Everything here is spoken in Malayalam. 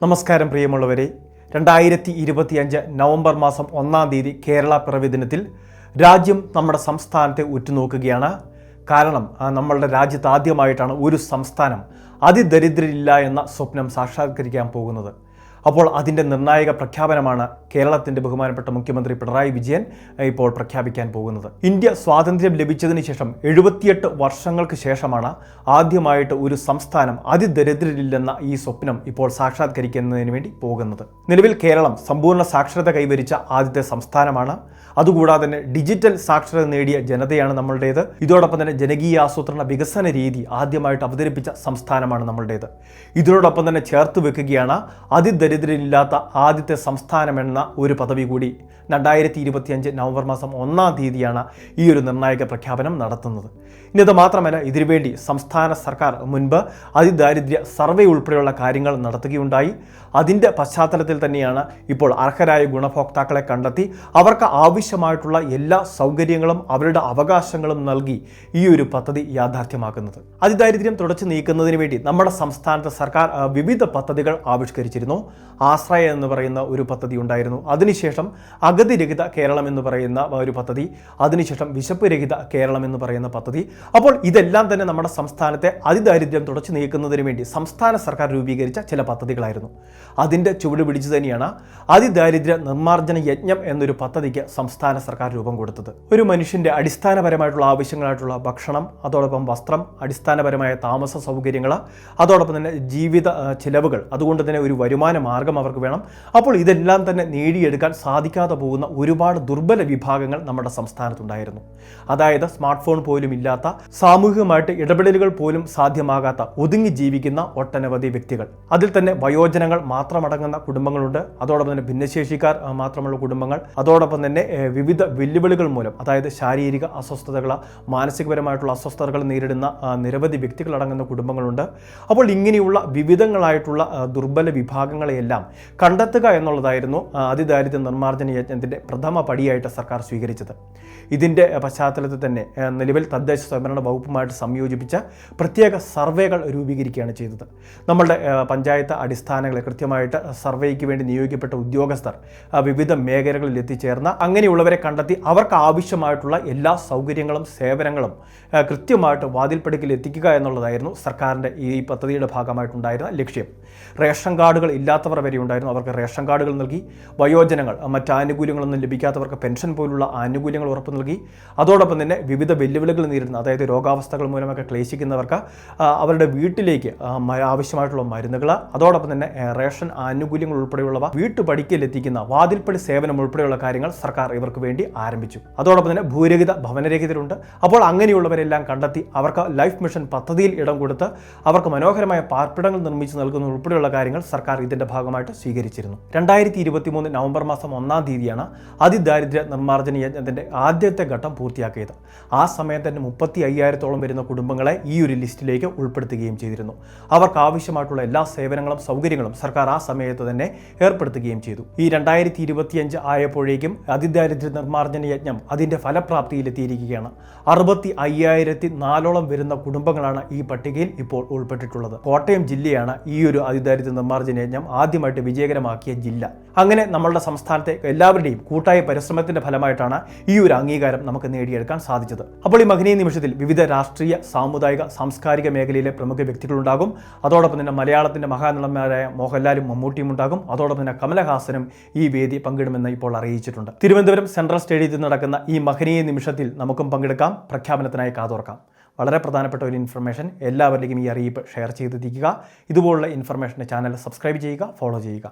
നമസ്കാരം പ്രിയമുള്ളവരെ, 2025 നവംബർ മാസം 1-ാം തീയതി കേരള പിറവി ദിനത്തിൽ രാജ്യം നമ്മുടെ സംസ്ഥാനത്തെ ഉറ്റുനോക്കുകയാണ്. കാരണം നമ്മളുടെ രാജ്യത്ത് ആദ്യമായിട്ടാണ് ഒരു സംസ്ഥാനം അതിദരിദ്രരില്ല എന്ന സ്വപ്നം സാക്ഷാത്കരിക്കാൻ പോകുന്നത്. അപ്പോൾ അതിൻ്റെ നിർണായക പ്രഖ്യാപനമാണ് കേരളത്തിൻ്റെ ബഹുമാനപ്പെട്ട മുഖ്യമന്ത്രി പിണറായി വിജയൻ ഇപ്പോൾ പ്രഖ്യാപിക്കാൻ പോകുന്നത്. ഇന്ത്യ സ്വാതന്ത്ര്യം ലഭിച്ചതിന് ശേഷം 78 വർഷങ്ങൾക്ക് ശേഷമാണ് ആദ്യമായിട്ട് ഒരു സംസ്ഥാനം അതിദരിദ്രരില്ലെന്ന ഈ സ്വപ്നം ഇപ്പോൾ സാക്ഷാത്കരിക്കുന്നതിന് വേണ്ടി പോകുന്നത്. നിലവിൽ കേരളം സമ്പൂർണ്ണ സാക്ഷരത കൈവരിച്ച ആദ്യത്തെ സംസ്ഥാനമാണ്. അതുകൂടാതെ തന്നെ ഡിജിറ്റൽ സാക്ഷരത നേടിയ ജനതയാണ് നമ്മളുടേത്. ഇതോടൊപ്പം തന്നെ ജനകീയ ആസൂത്രണ വികസന രീതി ആദ്യമായിട്ട് അവതരിപ്പിച്ച സംസ്ഥാനമാണ് നമ്മളുടേത്. ഇതിനോടൊപ്പം തന്നെ ചേർത്ത് വെക്കുകയാണ് അതിദരിദ്രരില്ലാത്ത ആദ്യത്തെ സംസ്ഥാനമെന്ന ഒരു പദവി കൂടി 2025 നവംബർ മാസം 1-ാം തീയതിയാണ് ഈ ഒരു നിർണായക പ്രഖ്യാപനം നടത്തുന്നത്. ഇനി അത് മാത്രമല്ല, ഇതിനുവേണ്ടി സംസ്ഥാന സർക്കാർ മുൻപ് അതിദാരിദ്ര്യ സർവേ ഉൾപ്പെടെയുള്ള കാര്യങ്ങൾ നടത്തുകയുണ്ടായി. അതിൻ്റെ പശ്ചാത്തലത്തിൽ തന്നെയാണ് ഇപ്പോൾ അർഹരായ ഗുണഭോക്താക്കളെ കണ്ടെത്തി അവർക്ക് ആവശ്യമായിട്ടുള്ള എല്ലാ സൗകര്യങ്ങളും അവരുടെ അവകാശങ്ങളും നൽകി ഈ ഒരു പദ്ധതി യാഥാർത്ഥ്യമാക്കുന്നത്. അതിദാരിദ്ര്യം തുടച്ചു നീക്കുന്നതിന് വേണ്ടി നമ്മുടെ സംസ്ഥാനത്ത് സർക്കാർ വിവിധ പദ്ധതികൾ ആവിഷ്കരിച്ചിരുന്നു. ആശ്രയ എന്ന് പറയുന്ന ഒരു പദ്ധതി ഉണ്ടായിരുന്നു. അതിനുശേഷം അഗതിരഹിത കേരളം എന്ന് പറയുന്ന ഒരു പദ്ധതി, അതിനുശേഷം വിശപ്പ് രഹിത കേരളം എന്ന് പറയുന്ന പദ്ധതി. അപ്പോൾ ഇതെല്ലാം തന്നെ നമ്മുടെ സംസ്ഥാനത്തെ അതിദാരിദ്ര്യം തുടച്ചു നീക്കുന്നതിന് വേണ്ടി സംസ്ഥാന സർക്കാർ രൂപീകരിച്ച ചില പദ്ധതികളായിരുന്നു. അതിൻ്റെ ചുവട് പിടിച്ചു തന്നെയാണ് അതിദാരിദ്ര്യ നിർമ്മാർജ്ജന യജ്ഞം എന്നൊരു പദ്ധതിക്ക് സംസ്ഥാന സർക്കാർ രൂപം കൊടുത്തത്. ഒരു മനുഷ്യൻ്റെ അടിസ്ഥാനപരമായിട്ടുള്ള ആവശ്യങ്ങളായിട്ടുള്ള ഭക്ഷണം, അതോടൊപ്പം വസ്ത്രം, അടിസ്ഥാനപരമായ താമസ സൗകര്യങ്ങൾ, അതോടൊപ്പം തന്നെ ജീവിത ചിലവുകൾ, അതുകൊണ്ട് തന്നെ ഒരു വരുമാന മാർഗം അവർക്ക് വേണം. അപ്പോൾ ഇതെല്ലാം തന്നെ നേടിയെടുക്കാൻ സാധിക്കാതെ പോകുന്ന ഒരുപാട് ദുർബല വിഭാഗങ്ങൾ നമ്മുടെ സംസ്ഥാനത്തുണ്ടായിരുന്നു. അതായത് സ്മാർട്ട് ഫോൺ പോലും ഇല്ലാത്ത, സാമൂഹികമായിട്ട് ഇടപെടലുകൾ പോലും സാധ്യമാകാത്ത, ഒതുങ്ങി ജീവിക്കുന്ന ഒട്ടനവധി വ്യക്തികൾ. അതിൽ തന്നെ വയോജനങ്ങൾ മാത്രമടങ്ങുന്ന കുടുംബങ്ങളുണ്ട്. അതോടൊപ്പം തന്നെ ഭിന്നശേഷിക്കാർ മാത്രമുള്ള കുടുംബങ്ങൾ, അതോടൊപ്പം തന്നെ വിവിധ വെല്ലുവിളികൾ മൂലം, അതായത് ശാരീരിക അസ്വസ്ഥതകൾ, മാനസികപരമായിട്ടുള്ള അസ്വസ്ഥതകൾ നേരിടുന്ന നിരവധി വ്യക്തികളടങ്ങുന്ന കുടുംബങ്ങളുണ്ട്. അപ്പോൾ ഇങ്ങനെയുള്ള വിവിധങ്ങളായിട്ടുള്ള ദുർബല വിഭാഗങ്ങളെയെല്ലാം കണ്ടെത്തുക എന്നുള്ളതായിരുന്നു അതിദാരിദ്ര്യ നിർമ്മാർജ്ജന യജ്ഞത്തിൻ്റെ പ്രഥമ പടിയായിട്ട് സർക്കാർ സ്വീകരിച്ചത്. ഇതിൻ്റെ പശ്ചാത്തലത്തിൽ തന്നെ നിലവിൽ തദ്ദേശ സ്വയംഭരണ വകുപ്പുമായിട്ട് സംയോജിപ്പിച്ച പ്രത്യേക സർവേകൾ രൂപീകരിക്കുകയാണ് ചെയ്തത്. നമ്മളുടെ പഞ്ചായത്ത് അടിസ്ഥാനങ്ങളെ കൃത്യമായിട്ട് സർവേക്ക് വേണ്ടി നിയോഗിക്കപ്പെട്ട ഉദ്യോഗസ്ഥർ വിവിധ മേഖലകളിൽ എത്തിച്ചേർന്ന അങ്ങനെയുള്ളവരെ കണ്ടെത്തി അവർക്ക് ആവശ്യമായിട്ടുള്ള എല്ലാ സൗകര്യങ്ങളും സേവനങ്ങളും കൃത്യമായിട്ട് വാതിൽപ്പടിക്കൽ എത്തിക്കുക എന്നുള്ളതായിരുന്നു സർക്കാരിൻ്റെ ഈ പദ്ധതിയുടെ ഭാഗമായിട്ടുണ്ടായിരുന്ന ലക്ഷ്യം. റേഷൻ കാർഡുകൾ ഇല്ലാത്തവർ വരെ ഉണ്ടായിരുന്നു, അവർക്ക് റേഷൻ കാർഡുകൾ നൽകി. വയോജനങ്ങൾ, മറ്റ് ആനുകൂല്യങ്ങളൊന്നും ലഭിക്കാത്തവർക്ക് പെൻഷൻ പോലുള്ള ആനുകൂല്യങ്ങൾ ഉറപ്പു നൽകി. അതോടൊപ്പം തന്നെ വിവിധ വെല്ലുവിളികൾ നേരിടുന്ന, അതായത് രോഗാവസ്ഥകൾ മൂലമൊക്കെ ക്ലേശിക്കുന്നവർക്ക് അവരുടെ വീട്ടിലേക്ക് ആവശ്യമായിട്ടുള്ള മരുന്നുകൾ, അതോടൊപ്പം തന്നെ റേഷൻ ആനുകൂല്യങ്ങൾ ഉൾപ്പെടെയുള്ളവ വീട്ടുപടിക്കൽ എത്തിക്കുന്ന വാതിൽപ്പടി സേവനം ഉൾപ്പെടെയുള്ള കാര്യങ്ങൾ സർക്കാർ ഇവർക്ക് വേണ്ടി ആരംഭിച്ചു. അതോടൊപ്പം തന്നെ ഭൂരഹിത ഭവനരഹിതരുണ്ട്. അപ്പോൾ അങ്ങനെയുള്ളവരെല്ലാം കണ്ടെത്തി അവർക്ക് ലൈഫ് മിഷൻ പദ്ധതിയിൽ ഇടം കൊടുത്ത് അവർക്ക് മനോഹരമായ പാർപ്പിടങ്ങൾ നിർമ്മിച്ച് നൽകുന്ന ഉൾപ്പെടെയുള്ള കാര്യങ്ങൾ സർക്കാർ ഇതിന്റെ ഭാഗമായിട്ട് സ്വീകരിച്ചിരുന്നു. 2023 നവംബർ മാസം 1-ാം തീയതിയാണ് അതിദാരിദ്ര്യ നിർമ്മാർജ്ജന യജ്ഞത്തിന്റെ ആദ്യത്തെ ഘട്ടം പൂർത്തിയാക്കിയത്. ആ സമയത്ത് തന്നെ 35,000-ഓളം വരുന്ന കുടുംബങ്ങളെ ഈ ഒരു ലിസ്റ്റിലേക്ക് ഉൾപ്പെടുത്തുകയും ചെയ്തിരുന്നു. അവർക്ക് ആവശ്യമായിട്ടുള്ള എല്ലാ സേവനങ്ങളും സൗകര്യങ്ങളും സർക്കാർ ആ സമയത്ത് തന്നെ ഏർപ്പെടുത്തുകയും ചെയ്തു. ഈ 2025 ആയപ്പോഴേക്കും അതിദാരിദ്ര്യ നിർമ്മാർജ്ജന യജ്ഞം അതിന്റെ ഫലപ്രാപ്തിയിലെത്തിയിരിക്കുകയാണ്. 65,004-ഓളം വരുന്ന കുടുംബങ്ങളാണ് ഈ പട്ടികയിൽ ഇപ്പോൾ ഉൾപ്പെട്ടിട്ടുള്ളത്. കോട്ടയം ജില്ലയാണ് ഈ ഒരു അതിദാരിദ്ര്യ നിർമ്മാർജ്ജന യജ്ഞം ആദ്യമായിട്ട് വിജയകരമാക്കിയ ജില്ല. അങ്ങനെ നമ്മളുടെ സംസ്ഥാനത്തെ എല്ലാവരുടെയും കൂട്ടായ പരിശ്രമത്തിന്റെ ഫലമായിട്ടാണ് ഈ ഒരു അംഗീകാരം നമുക്ക് നേടിയെടുക്കാൻ സാധിച്ചത്. അപ്പോൾ ഈ മഹനീയ നിമിഷത്തിൽ വിവിധ രാഷ്ട്രീയ, സാമുദായിക, സാംസ്കാരിക മേഖലയിലെ പ്രമുഖ വ്യക്തികളുണ്ടാകും. അതോടൊപ്പം തന്നെ മലയാളത്തിന്റെ മഹാനടന്മാരായ മോഹൻലാലും മമ്മൂട്ടിയും ഉണ്ടാകും. അതോടൊപ്പം തന്നെ കമലഹാസനും ഈ വേദി പങ്കിടുമെന്ന് ഇപ്പോൾ അറിയിച്ചിട്ടുണ്ട്. തിരുവനന്തപുരം സെൻട്രൽ സ്റ്റേഡിയത്തിൽ നടക്കുന്ന ഈ മഹനീയ നിമിഷത്തിൽ നമുക്കും പങ്കെടുക്കാം. പ്രഖ്യാപനത്തിനായി കാതോർക്കാം. വളരെ പ്രധാനപ്പെട്ട ഒരു ഇൻഫർമേഷൻ, എല്ലാവരിലേക്കും ഈ അറിയിപ്പ് ഷെയർ ചെയ്തെത്തിക്കുക. ഇതുപോലുള്ള ഇൻഫർമേഷൻ്റെ ചാനൽ സബ്സ്ക്രൈബ് ചെയ്യുക, ഫോളോ ചെയ്യുക.